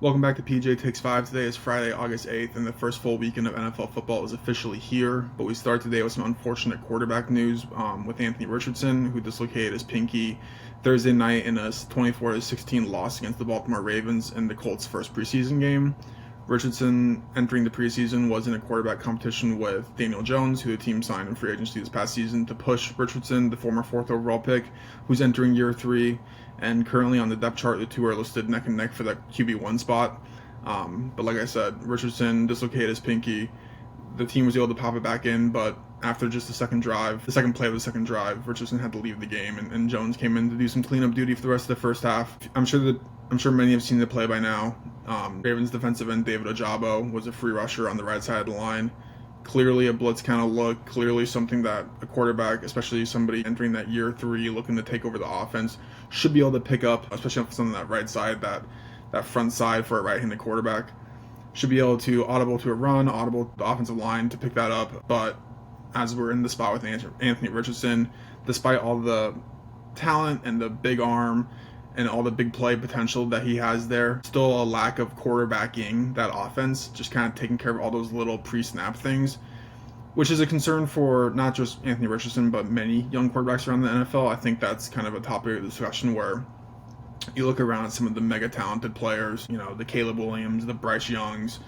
Welcome back to PJ Takes 5. Today is Friday, August 8th, and the first full weekend of NFL football is officially here. But we start today with some unfortunate quarterback news with Anthony Richardson, who dislocated his pinky Thursday night in a 24-16 loss against the Baltimore Ravens in the Colts' first preseason game. Richardson, entering the preseason, was in a quarterback competition with Daniel Jones, who the team signed in free agency this past season to push Richardson, the former 4th overall pick, who's entering year 3. And currently on the depth chart, the two are listed neck and neck for that QB1 spot. But like I said, Richardson dislocated his pinky. The team was able to pop it back in, but after just the second play of the second drive, Richardson had to leave the game, and Jones came in to do some cleanup duty for the rest of the first half. I'm sure many have seen the play by now. Ravens defensive end David Ojabo was a free rusher on the right side of the line. Clearly a blitz kind of look, clearly something that a quarterback, especially somebody entering that year 3 looking to take over the offense, should be able to pick up, especially if it's on that right side, that front side for a right-handed quarterback. Should be able to audible to a run, audible the offensive line to pick that up. But as we're in the spot with Anthony Richardson, despite all the talent and the big arm and all the big play potential that he has there, still a lack of quarterbacking that offense, just kind of taking care of all those little pre-snap things, which is a concern for not just Anthony Richardson, but many young quarterbacks around the NFL. I think that's kind of a topic of discussion where you look around at some of the mega talented players, the Caleb Williams, the Bryce Youngs,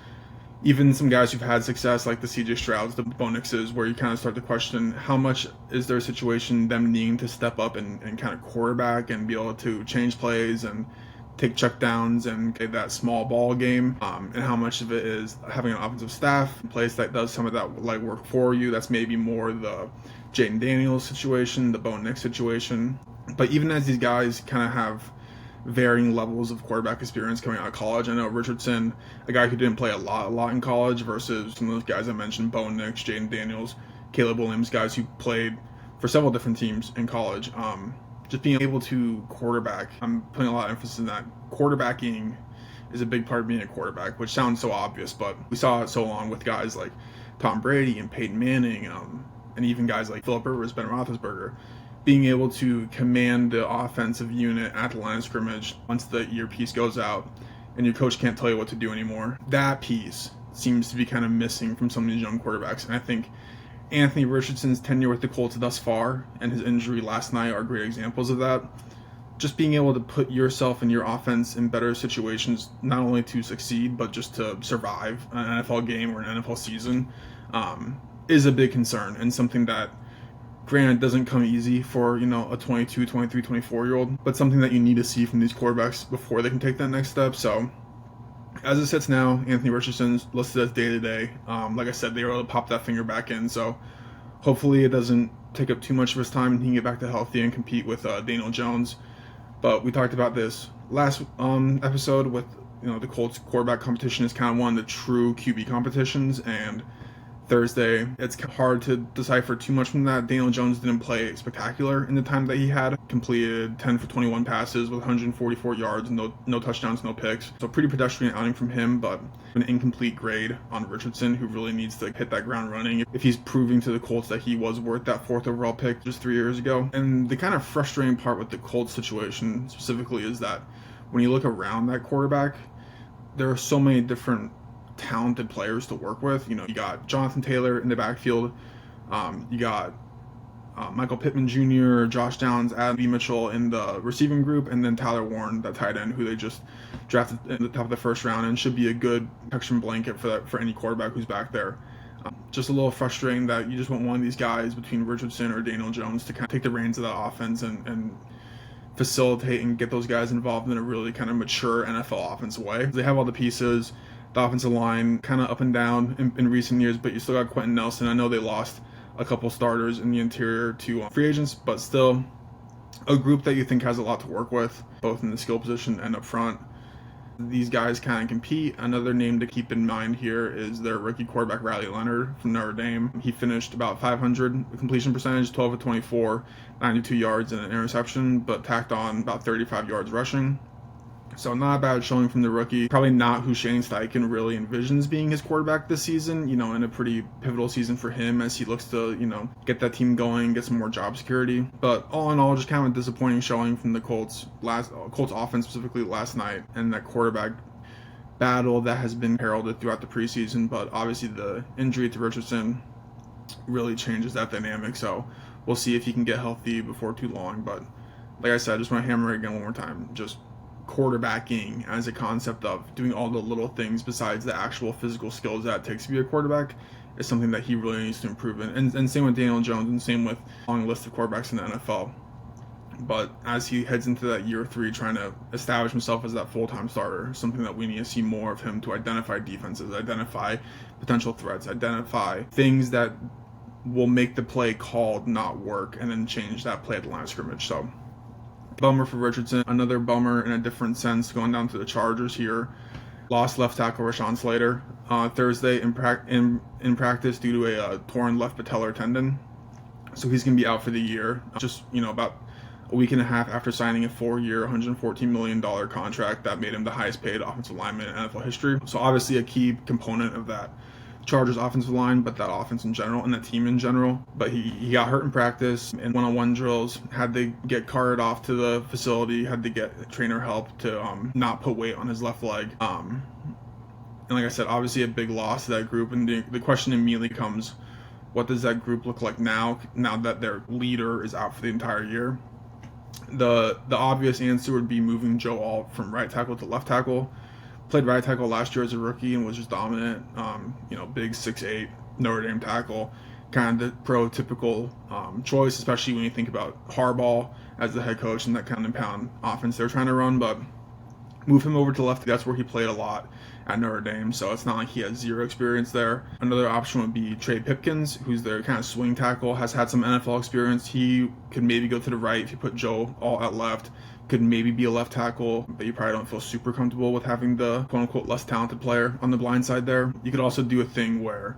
even some guys who've had success like the CJ Strouds, the Bo Nixes, where you kind of start to question how much is their situation them needing to step up and kind of quarterback and be able to change plays and take checkdowns and get that small ball game, and how much of it is having an offensive staff in place that does some of that legwork for you. That's maybe more the Jaden Daniels situation, the Bo Nix situation. But even as these guys kind of have varying levels of quarterback experience coming out of college. I know Richardson, a guy who didn't play a lot in college, versus some of those guys I mentioned, Bo Nix, Jaden Daniels, Caleb Williams, guys who played for several different teams in college. Just being able to quarterback, I'm putting a lot of emphasis in that. Quarterbacking is a big part of being a quarterback, which sounds so obvious, but we saw it so long with guys like Tom Brady and Peyton Manning, and even guys like Philip Rivers, Ben Roethlisberger, being able to command the offensive unit at the line of scrimmage once the earpiece goes out and your coach can't tell you what to do anymore. That piece seems to be kind of missing from some of these young quarterbacks. And I think Anthony Richardson's tenure with the Colts thus far and his injury last night are great examples of that. Just being able to put yourself and your offense in better situations, not only to succeed, but just to survive an NFL game or an NFL season, is a big concern, and something that, granted, doesn't come easy for, a 22, 23, 24-year-old, but something that you need to see from these quarterbacks before they can take that next step. So, as it sits now, Anthony Richardson's listed as day-to-day. Like I said, they were able to pop that finger back in, so hopefully it doesn't take up too much of his time and he can get back to healthy and compete with Daniel Jones. But we talked about this last episode with, the Colts quarterback competition is kind of one of the true QB competitions, and Thursday, it's hard to decipher too much from that. Daniel Jones didn't play spectacular in the time that he had. Completed 10 for 21 passes with 144 yards, no touchdowns, no picks. So pretty pedestrian outing from him, but an incomplete grade on Richardson, who really needs to hit that ground running if he's proving to the Colts that he was worth that 4th overall pick just 3 years ago. And the kind of frustrating part with the Colts situation specifically is that when you look around that quarterback, there are so many different talented players to work with. You got Jonathan Taylor in the backfield, you got Michael Pittman Jr., Josh Downs, Adam B. Mitchell in the receiving group, and then Tyler Warren, that tight end who they just drafted in the top of the first round and should be a good protection blanket for any quarterback who's back there. Just a little frustrating that you just want one of these guys between Richardson or Daniel Jones to kind of take the reins of that offense and facilitate and get those guys involved in a really kind of mature NFL offense way. They have all the pieces. The offensive line kind of up and down in recent years, but you still got Quentin Nelson. I know they lost a couple starters in the interior to free agents, but still a group that you think has a lot to work with, both in the skill position and up front. These guys kind of compete. Another name to keep in mind here is their rookie quarterback, Riley Leonard from Notre Dame. He finished about 500 completion percentage, 12 of 24, 92 yards and an interception, but tacked on about 35 yards rushing. So not a bad showing from the rookie. Probably not who Shane Steichen really envisions being his quarterback this season, in a pretty pivotal season for him as he looks to, get that team going, get some more job security. But all in all, just kind of a disappointing showing from the Colts offense specifically last night, and that quarterback battle that has been heralded throughout the preseason, but obviously the injury to Richardson really changes that dynamic. So we'll see if he can get healthy before too long. But like I said, I just want to hammer it again one more time. Just quarterbacking as a concept of doing all the little things besides the actual physical skills that it takes to be a quarterback is something that he really needs to improve in. And same with Daniel Jones, and same with a long list of quarterbacks in the NFL. But as he heads into that year 3, trying to establish himself as that full-time starter, something that we need to see more of him to identify defenses, identify potential threats, identify things that will make the play called not work, and then change that play at the line of scrimmage. So, bummer for Richardson. Another bummer in a different sense, going down to the Chargers here. Lost left tackle Rashawn Slater Thursday in practice due to a torn left patellar tendon. So he's going to be out for the year. Just, about a week and a half after signing a 4-year, $114 million contract that made him the highest paid offensive lineman in NFL history. So obviously a key component of that Chargers offensive line, but that offense in general and that team in general. But he got hurt in practice and one-on-one drills, had to get carted off to the facility, had to get trainer help to not put weight on his left leg. And like I said, obviously a big loss to that group. And the question immediately comes, what does that group look like now that their leader is out for the entire year? The obvious answer would be moving Joe Alt from right tackle to left tackle. Played right tackle last year as a rookie and was just dominant. Big 6'8" Notre Dame tackle, kind of the prototypical choice, especially when you think about Harbaugh as the head coach and that kind of pound offense they're trying to run. But move him over to left. That's where he played a lot at Notre Dame, so it's not like he has zero experience there. Another option would be Trey Pipkins, who's their kind of swing tackle, has had some NFL experience. He could maybe go to the right if you put Joe Alt at left. Could maybe be a left tackle, but you probably don't feel super comfortable with having the quote-unquote less talented player on the blind side there. You could also do a thing where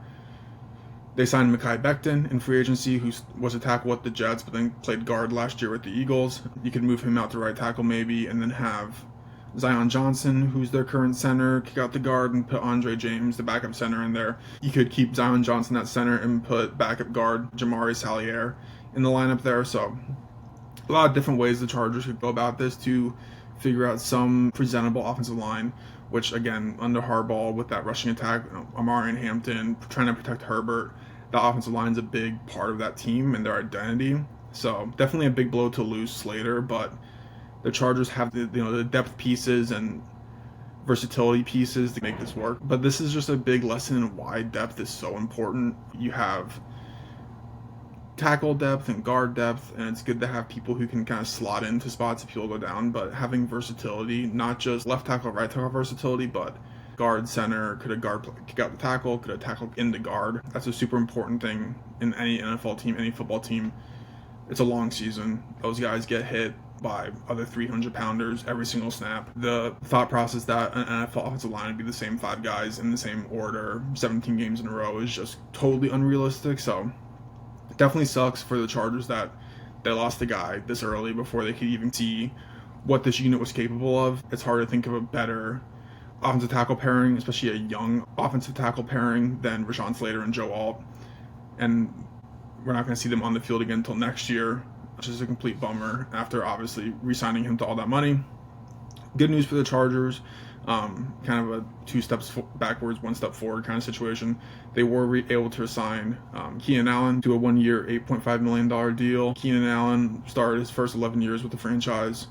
they signed Mekhi Becton in free agency, who was a tackle with the Jets, but then played guard last year with the Eagles. You could move him out to right tackle maybe, and then have Zion Johnson, who's their current center, kick out the guard and put Andre James, the backup center, in there. You could keep Zion Johnson at center and put backup guard Jamari Sallier in the lineup there. So a lot of different ways the Chargers could go about this to figure out some presentable offensive line, which again, under Harbaugh with that rushing attack, Amari and Hampton trying to protect Herbert, the offensive line is a big part of that team and their identity. So definitely a big blow to lose Slater, but the Chargers have the depth pieces and versatility pieces to make this work. But this is just a big lesson in why depth is so important. You have tackle depth and guard depth, and it's good to have people who can kind of slot into spots if people go down, but having versatility, not just left tackle, right tackle versatility, but guard, center, could a guard kick out the tackle, could a tackle in the guard. That's a super important thing in any NFL team, any football team. It's a long season. Those guys get hit by other 300-pounders every single snap. The thought process that an NFL offensive line would be the same 5 guys in the same order 17 games in a row is just totally unrealistic. So it definitely sucks for the Chargers that they lost a guy this early before they could even see what this unit was capable of. It's hard to think of a better offensive tackle pairing, especially a young offensive tackle pairing, than Rashawn Slater and Joe Alt. And we're not going to see them on the field again until next year, which is a complete bummer after obviously re-signing him to all that money. Good news for the Chargers, kind of a 2 steps backwards, 1 step forward kind of situation. They were able to assign Keenan Allen to a 1-year, $8.5 million deal. Keenan Allen started his first 11 years with the franchise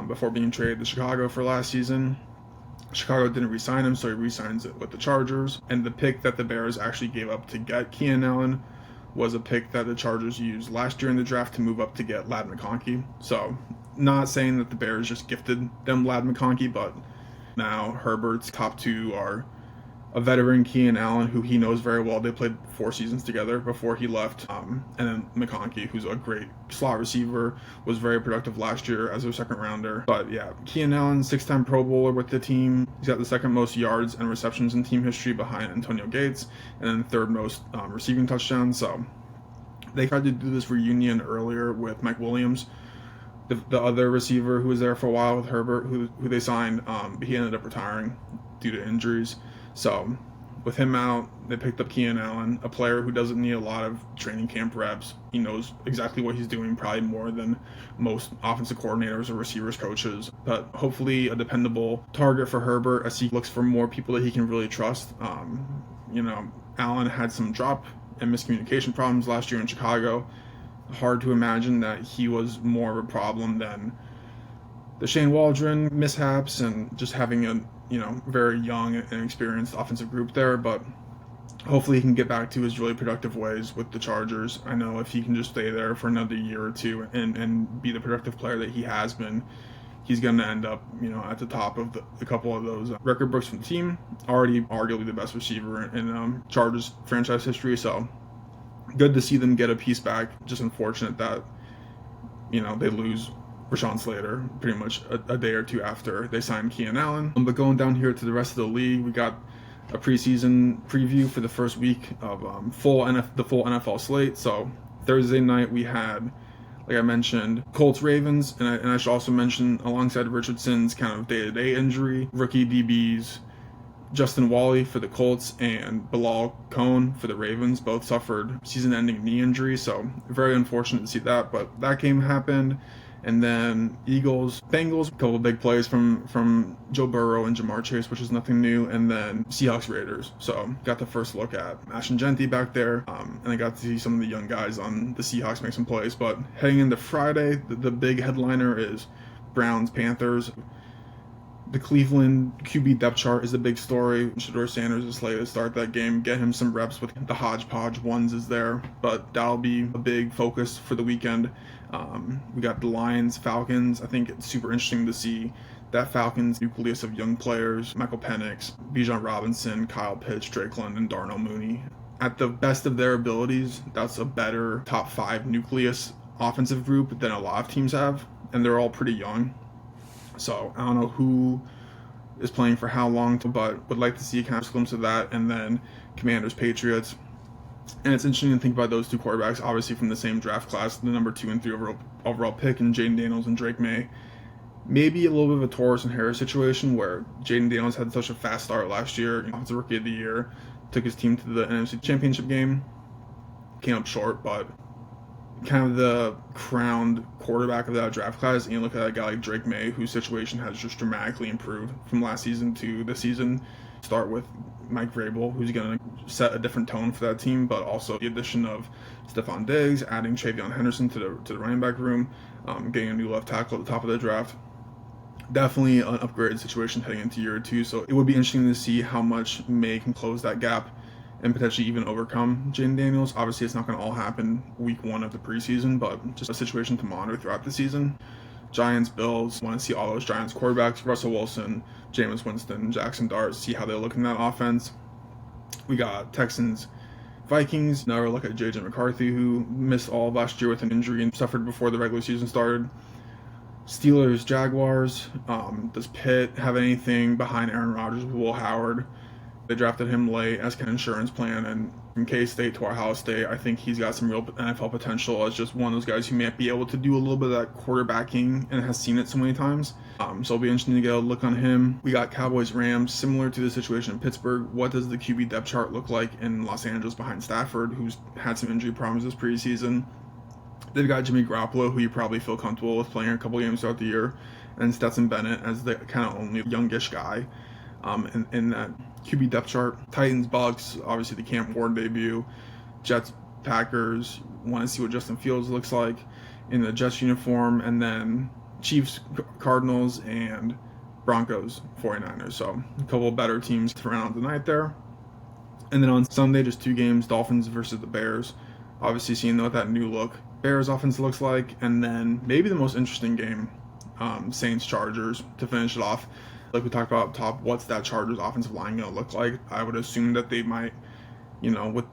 before being traded to Chicago for last season. Chicago didn't re-sign him, so he re-signs it with the Chargers. And the pick that the Bears actually gave up to get Keenan Allen was a pick that the Chargers used last year in the draft to move up to get Ladd McConkey. So, not saying that the Bears just gifted them Ladd McConkey, but now Herbert's top 2 are a veteran, Keenan Allen, who he knows very well. They played 4 seasons together before he left. And then McConkey, who's a great slot receiver, was very productive last year as a second rounder. But yeah, Keenan Allen, 6-time Pro Bowler with the team. He's got the second most yards and receptions in team history behind Antonio Gates, and then third most receiving touchdowns. So they tried to do this reunion earlier with Mike Williams, the other receiver who was there for a while with Herbert, who they signed, but he ended up retiring due to injuries. So with him out, they picked up Keenan Allen, a player who doesn't need a lot of training camp reps. He knows exactly what he's doing, probably more than most offensive coordinators or receivers coaches. But hopefully a dependable target for Herbert as he looks for more people that he can really trust. Allen had some drop and miscommunication problems last year in Chicago. Hard to imagine that he was more of a problem than the Shane Waldron mishaps and just having a very young and inexperienced offensive group there, but hopefully he can get back to his really productive ways with the Chargers. I know if he can just stay there for another year or two and be the productive player that he has been, he's going to end up, at the top of a couple of those record books from the team. Already arguably the best receiver in Chargers franchise history, so good to see them get a piece back. Just unfortunate that, they lose Rashawn Slater pretty much a day or two after they signed Keenan Allen. But going down here to the rest of the league, we got a preseason preview for the first week of the full NFL slate. So Thursday night we had, like I mentioned, Colts-Ravens, and I should also mention alongside Richardson's kind of day-to-day injury, rookie DBs Justin Wally for the Colts and Bilal Cohn for the Ravens both suffered season-ending knee injuries, so very unfortunate to see that, but that game happened. And then Eagles, Bengals, a couple of big plays from Joe Burrow and Jamar Chase, which is nothing new. And then Seahawks, Raiders. So got the first look at Ashton Genty back there. And I got to see some of the young guys on the Seahawks make some plays. But heading into Friday, the big headliner is Browns, Panthers. The Cleveland QB depth chart is the big story. Shedeur Sanders is slated to start that game, get him some reps with the hodgepodge ones is there, but that'll be a big focus for the weekend. We got the Lions, Falcons. I think it's super interesting to see that Falcons nucleus of young players, Michael Penix, Bijan Robinson, Kyle Pitts, Drake London, Darnell Mooney. At the best of their abilities, that's a better top 5 nucleus offensive group than a lot of teams have, and they're all pretty young. So I don't know who is playing for how long, but would like to see kind of a glimpse of that. And then Commanders, Patriots. And it's interesting to think about those two quarterbacks, obviously from the same draft class, the number 2 and 3 overall pick, and Jaden Daniels and Drake May. Maybe a little bit of a Torres and Harris situation where Jaden Daniels had such a fast start last year, as a rookie of the year, took his team to the NFC Championship game, came up short, but kind of the crowned quarterback of that draft class, and you look at a guy like Drake May, whose situation has just dramatically improved from last season to this season. Start with Mike Vrabel, who's going to set a different tone for that team, but also the addition of Stephon Diggs, adding Travion Henderson to the running back room, getting a new left tackle at the top of the draft. Definitely an upgraded situation heading into year 2, so it would be interesting to see how much May can close that gap and potentially even overcome Jaden Daniels. Obviously, it's not going to all happen week 1 of the preseason, but just a situation to monitor throughout the season. Giants, Bills, want to see all those Giants quarterbacks, Russell Wilson, Jameis Winston, Jackson Dart, see how they look in that offense. We got Texans, Vikings, another look at J.J. McCarthy, who missed all of last year with an injury and suffered before the regular season started. Steelers, Jaguars, does Pitt have anything behind Aaron Rodgers with Will Howard? They drafted him late as an insurance plan, and from K-State to Ohio State, I think he's got some real NFL potential as just one of those guys who might be able to do a little bit of that quarterbacking and has seen it so many times. So it'll be interesting to get a look on him. We got Cowboys, Rams, similar to the situation in Pittsburgh. What does the QB depth chart look like in Los Angeles behind Stafford, who's had some injury problems this preseason? They've got Jimmy Garoppolo, who you probably feel comfortable with playing a couple games throughout the year, and Stetson Bennett as the kind of only youngish guy in that QB depth chart. Titans, Bucks, obviously the Cam Ward debut. Jets, Packers, want to see what Justin Fields looks like in the Jets uniform. And then Chiefs, Cardinals, and Broncos, 49ers. So a couple of better teams to round out the night there. And then on Sunday, just 2 games, Dolphins versus the Bears. Obviously seeing what that new look Bears offense looks like. And then maybe the most interesting game, Saints, Chargers, to finish it off. Like we talked about up top, what's that Chargers offensive line going to look like? I would assume that they might, with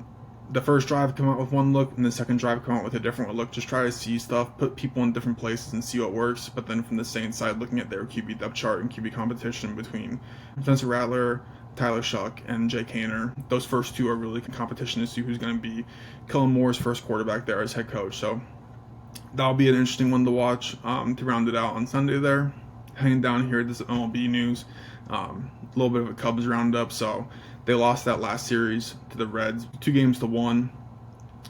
the first drive come out with one look and the second drive come out with a different look. Just try to see stuff, put people in different places and see what works. But then from the Saints side, looking at their QB depth chart and QB competition between Spencer Rattler, Tyler Shuck, and Jay Kaner, those first 2 are really competition to see who's going to be Kellen Moore's first quarterback there as head coach. So that'll be an interesting one to watch to round it out on Sunday there. Heading down here, this MLB news, a little bit of a Cubs roundup. So they lost that last series to the Reds, 2-1.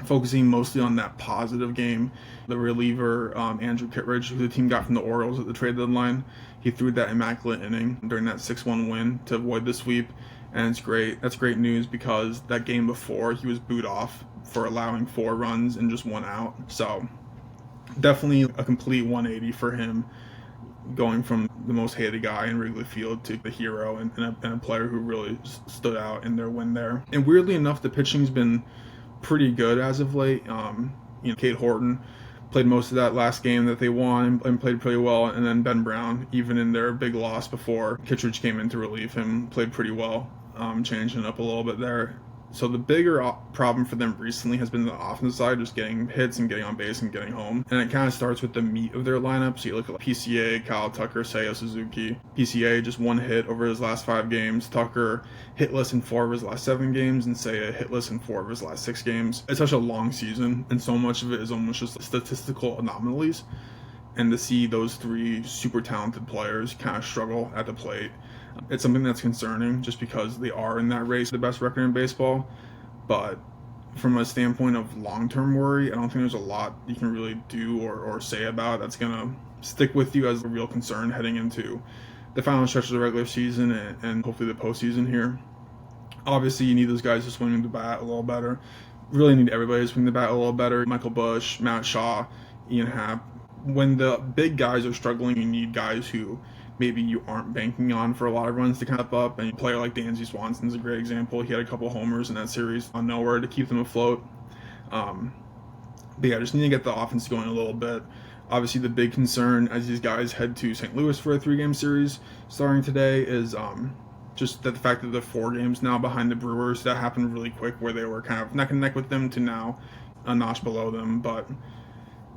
Focusing mostly on that positive game, the reliever Andrew Kittredge, who the team got from the Orioles at the trade deadline, he threw that immaculate inning during that 6-1 win to avoid the sweep, and it's great. That's great news because that game before he was booed off for allowing 4 runs and just 1 out. So definitely a complete 180 for him, going from the most hated guy in Wrigley Field to the hero and a player who really stood out in their win there. And weirdly enough, the pitching's been pretty good as of late. Kate Horton played most of that last game that they won and played pretty well, and then Ben Brown, even in their big loss before Kittredge came in to relieve him, played pretty well, changing up a little bit there. So the bigger problem for them recently has been the offensive side, just getting hits and getting on base and getting home. And it kind of starts with the meat of their lineup. So you look at PCA, Kyle Tucker, Seiya Suzuki. PCA just 1 hit over his last 5 games. Tucker hitless in 4 of his last 7 games, and Seiya hitless in 4 of his last 6 games. It's such a long season, and so much of it is almost just statistical anomalies. And to see those 3 super talented players kind of struggle at the plate, it's something that's concerning just because they are in that race, the best record in baseball. But from a standpoint of long-term worry, I don't think there's a lot you can really do or say about it that's going to stick with you as a real concern heading into the final stretch of the regular season and hopefully the postseason here. Obviously, you need those guys to swing the bat a little better. Really need everybody to swing the bat a little better. Michael Busch, Matt Shaw, Ian Happ. When the big guys are struggling, you need guys who maybe you aren't banking on for a lot of runs to kind of up. And a player like Dansby Swanson's a great example. He had a couple homers in that series on nowhere to keep them afloat. But yeah, just need to get the offense going a little bit. Obviously, the big concern as these guys head to St. Louis for a 3-game series starting today is just that the fact that the 4 games now behind the Brewers, that happened really quick where they were kind of neck and neck with them to now a notch below them. But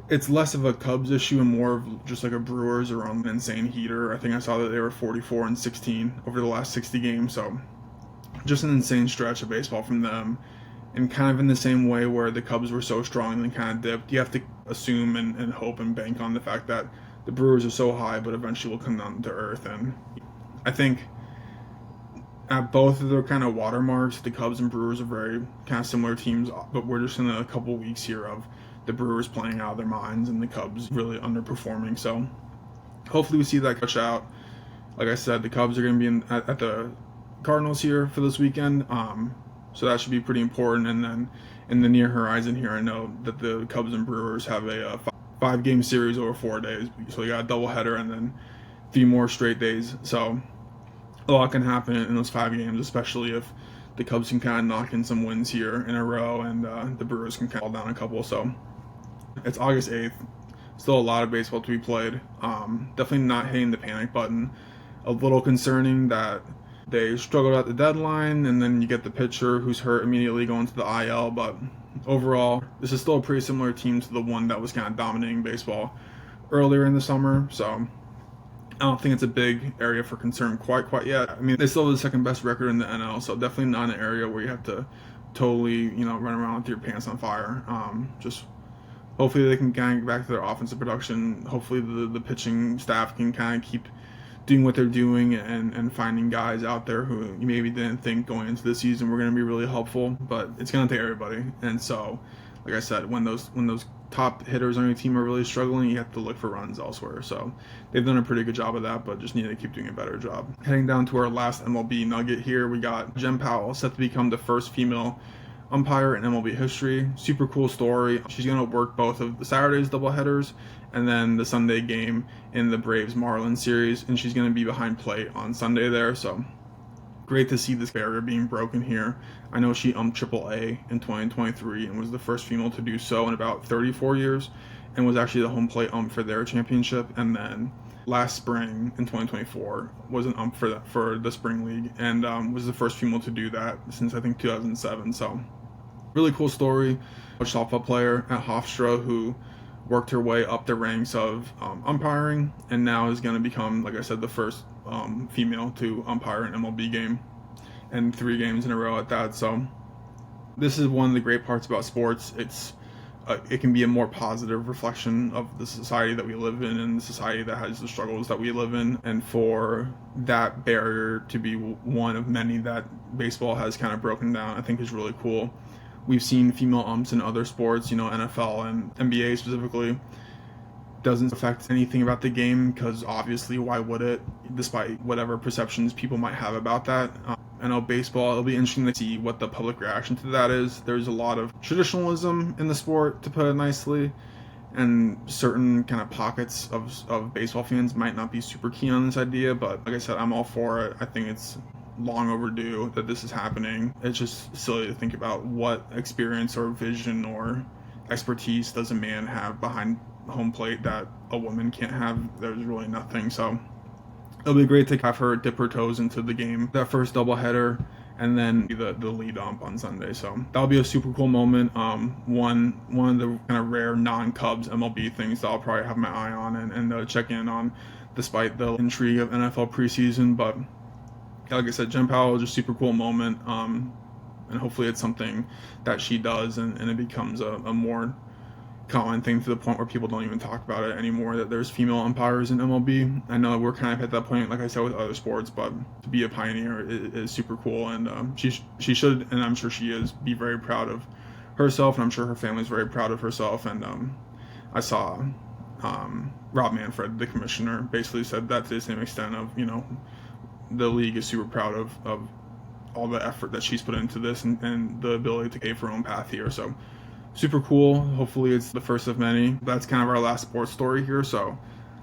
it's less of a Cubs issue and more of just like a Brewers are on an insane heater. I think I saw that they were 44-16 over the last 60 games. So just an insane stretch of baseball from them. And kind of in the same way where the Cubs were so strong and then kind of dipped, you have to assume and hope and bank on the fact that the Brewers are so high but eventually will come down to earth. And I think at both of their kind of watermarks, the Cubs and Brewers are very kind of similar teams, but we're just in a couple weeks here of the Brewers playing out of their minds and the Cubs really underperforming. So hopefully we see that catch out. Like I said, the Cubs are going to be at the Cardinals here for this weekend. So that should be pretty important. And then in the near horizon here, I know that the Cubs and Brewers have a 5-game series over 4 days. So you got a doubleheader and then 3 more straight days. So a lot can happen in those 5 games, especially if the Cubs can kind of knock in some wins here in a row and the Brewers can kind of fall down a couple. So it's August 8th. Still a lot of baseball to be played. Definitely not hitting the panic button. A little concerning that they struggled at the deadline, and then you get the pitcher who's hurt immediately going to the IL. But overall, this is still a pretty similar team to the one that was kind of dominating baseball earlier in the summer. So I don't think it's a big area for concern quite yet. I mean, they still have the second best record in the NL, so definitely not an area where you have to totally, run around with your pants on fire. Just hopefully they can kind of get back to their offensive production. Hopefully the pitching staff can kind of keep doing what they're doing and finding guys out there who you maybe didn't think going into the season were going to be really helpful, but it's going to take everybody. And so, like I said, when those top hitters on your team are really struggling, you have to look for runs elsewhere. So they've done a pretty good job of that, but just need to keep doing a better job. Heading down to our last MLB nugget here, we got Jen Pawol set to become the first female umpire in MLB history. Super cool story. She's going to work both of the Saturday's doubleheaders and then the Sunday game in the Braves-Marlins series, and she's going to be behind plate on Sunday there. So great to see this barrier being broken here. I know she umped AAA in 2023 and was the first female to do so in about 34 years and was actually the home plate ump for their championship. And then last spring in 2024 was an ump for the spring league and was the first female to do that since I think 2007. So really cool story. A softball player at Hofstra who worked her way up the ranks of umpiring and now is going to become, like I said, the first female to umpire an MLB game, and 3 games in a row at that. So this is one of the great parts about sports. It's it can be a more positive reflection of the society that we live in and the society that has the struggles that we live in. And for that barrier to be one of many that baseball has kind of broken down, I think is really cool. We've seen female umps in other sports, NFL and NBA specifically. Doesn't affect anything about the game because obviously why would it, despite whatever perceptions people might have about that. I know baseball, it'll be interesting to see what the public reaction to that is. There's a lot of traditionalism in the sport, to put it nicely, and certain kind of pockets of baseball fans might not be super keen on this idea, but like I said, I'm all for it. I think it's long overdue that this is happening. It's just silly to think about what experience or vision or expertise does a man have behind home plate that a woman can't have. There's really nothing. So it'll be great to have her dip her toes into the game, that first doubleheader, and then be the lead ump on Sunday. So that'll be a super cool moment. One of the kind of rare non-Cubs MLB things that I'll probably have my eye on and check in on, despite the intrigue of NFL preseason. But like I said, Jen Pawol is a super cool moment, and hopefully it's something that she does and it becomes a more common thing to the point where people don't even talk about it anymore, that there's female umpires in MLB. I know we're kind of at that point, like I said, with other sports, but to be a pioneer is super cool, and she should, and I'm sure she is, be very proud of herself, and I'm sure her family's very proud of herself. And I saw Rob Manfred, the commissioner, basically said that to the same extent of, the league is super proud of all the effort that she's put into this and the ability to pave her own path here. So super cool. Hopefully it's the first of many. That's kind of our last sports story here, so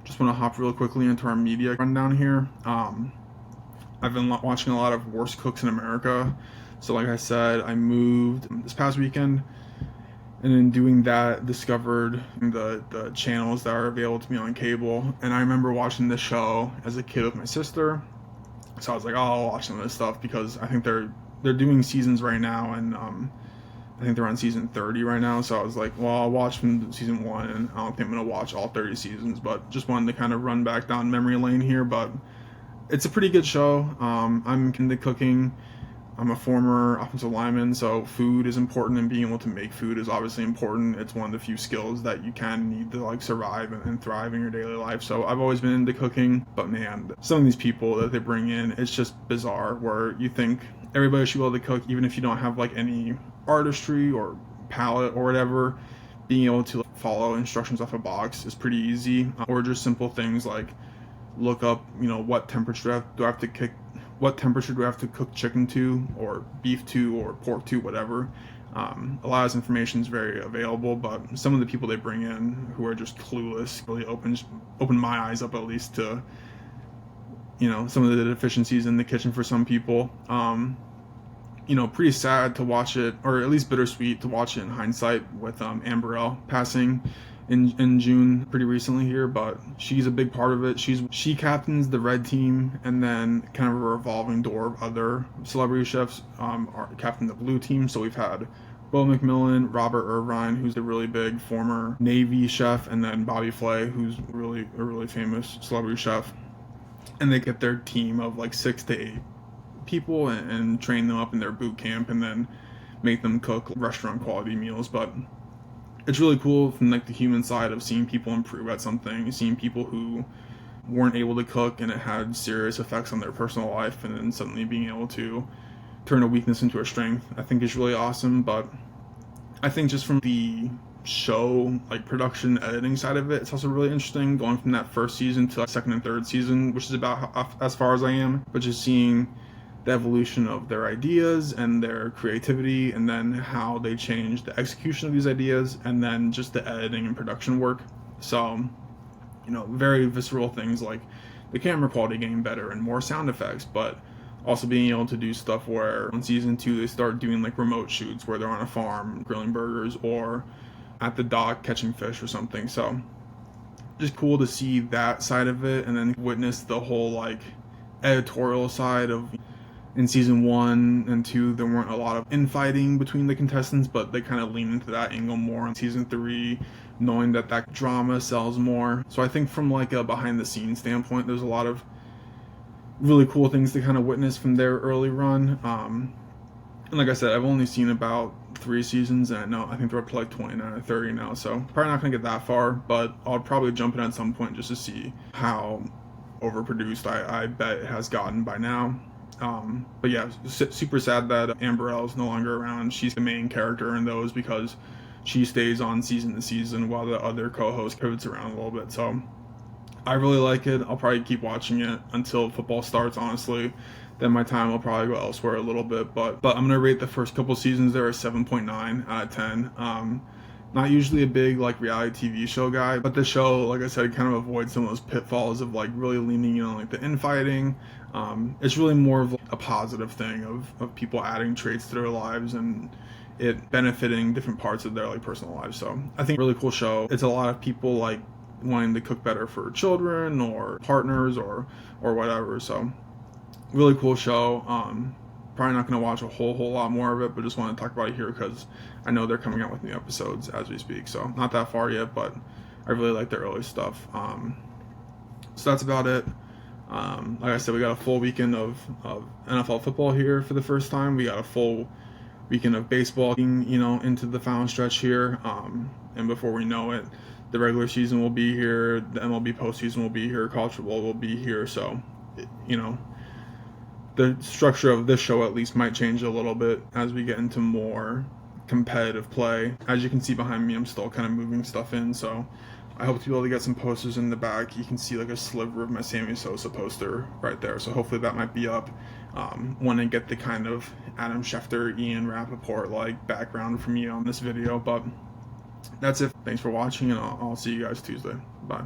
just want to hop real quickly into our media rundown here. I've been watching a lot of Worst Cooks in America. So like I said, I moved this past weekend, and in doing that, discovered the channels that are available to me on cable. And I remember watching this show as a kid with my sister, so I was like, oh, I'll watch some of this stuff because I think they're doing seasons right now, and I think they're on season 30 right now, so I was like, well, I'll watch from season 1, and I don't think I'm going to watch all 30 seasons, but just wanted to kind of run back down memory lane here. But it's a pretty good show. I'm into cooking. I'm a former offensive lineman, so food is important, and being able to make food is obviously important. It's one of the few skills that you can need to survive and thrive in your daily life. So I've always been into cooking, but man, some of these people that they bring in, it's just bizarre, where you think everybody should be able to cook, even if you don't have any artistry or palette or whatever. Being able to follow instructions off a box is pretty easy, or just simple things like look up, what temperature do I have to cook chicken to, or beef to, or pork to, whatever. A lot of this information is very available, but some of the people they bring in who are just clueless really open my eyes up, at least, to some of the deficiencies in the kitchen for some people. Pretty sad to watch it, or at least bittersweet to watch it in hindsight, with Amberelle passing in June pretty recently here, but she's a big part of it. She captains the red team, and then kind of a revolving door of other celebrity chefs are captain the blue team. So we've had Bo McMillan, Robert Irvine, who's a really big former Navy chef, and then Bobby Flay, who's a really famous celebrity chef. And they get their team of 6 to 8 people and train them up in their boot camp, and then make them cook restaurant quality meals. But it's really cool from the human side of seeing people improve at something, seeing people who weren't able to cook and it had serious effects on their personal life, and then suddenly being able to turn a weakness into a strength, I think is really awesome. But I think just from the show, production, editing side of it, it's also really interesting, going from that first season to second and third season, which is about as far as I am, but just seeing the evolution of their ideas and their creativity, and then how they change the execution of these ideas, and then just the editing and production work. So, very visceral things like the camera quality getting better and more sound effects, but also being able to do stuff where on season 2 they start doing remote shoots where they're on a farm grilling burgers, or at the dock catching fish or something. So just cool to see that side of it, and then witness the whole editorial side of, in season 1 and 2, there weren't a lot of infighting between the contestants, but they kind of lean into that angle more in season 3, knowing that drama sells more. So I think from a behind the scenes standpoint, there's a lot of really cool things to kind of witness from their early run. And like I said, I've only seen about 3 seasons, and I think they're up to like 29 or 30 now, so probably not gonna get that far, but I'll probably jump in at some point just to see how overproduced I bet it has gotten by now. But yeah, super sad that Amber L is no longer around. She's the main character in those because she stays on season to season while the other co-host pivots around a little bit. So I really like it. I'll probably keep watching it until football starts, honestly. Then my time will probably go elsewhere a little bit. But I'm going to rate the first couple seasons there a 7.9 out of 10. Not usually a big like reality TV show guy, but the show, like I said, kind of avoids some of those pitfalls of like really leaning in on like the infighting. It's really more of like a positive thing of people adding traits to their lives and it benefiting different parts of their like personal lives. So I think really cool show. It's a lot of people like wanting to cook better for children or partners or whatever. So really cool show. Probably not going to watch a whole lot more of it, but just want to talk about it here because I know they're coming out with new episodes as we speak. So not that far yet, but I really like the early stuff. So that's about it. Like I said, we got a full weekend of NFL football here for the first time. We got a full weekend of baseball, into the final stretch here. And before we know it, the regular season will be here, the MLB postseason will be here, college football will be here. So, the structure of this show at least might change a little bit as we get into more competitive play. As you can see behind me, I'm still kind of moving stuff in, so I hope to be able to get some posters in the back. You can see like a sliver of my Sammy Sosa poster right there, so hopefully that might be up when I get the kind of Adam Schefter, Ian Rappaport like background from me on this video. But that's it. Thanks for watching, and I'll see you guys Tuesday. Bye.